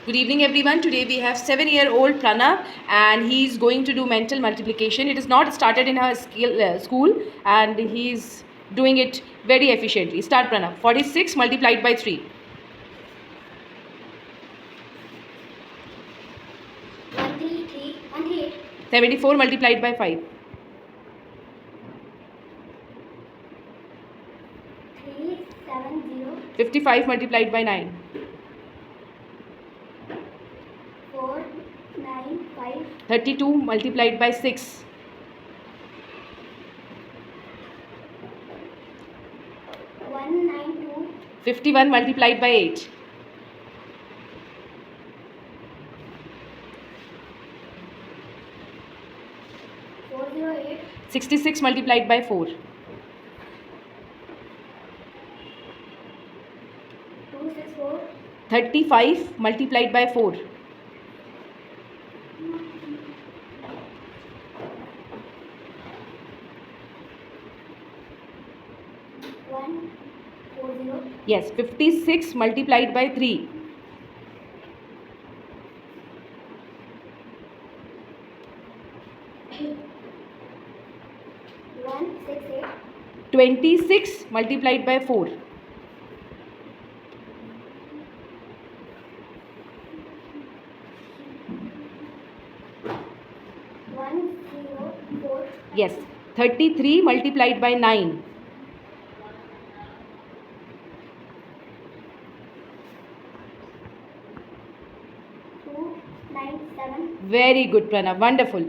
Good evening everyone. Today we have 7-year-old Pranav and he's going to do mental multiplication. It is not started in our school and he's doing it very efficiently. Start Pranav. 46 multiplied by 3. 138. 74 multiplied by 5. 370. 55 multiplied by 9. 495. 32 multiplied by 6. 192. 51 multiplied by 8. 408. 66 multiplied by 4. 264. 35 multiplied by 4. 140. Yes, 56 multiplied by 3. 168. 26 multiplied by 4. 104. Yes, 33 multiplied by 9. 297. Very good, Pranav. Wonderful.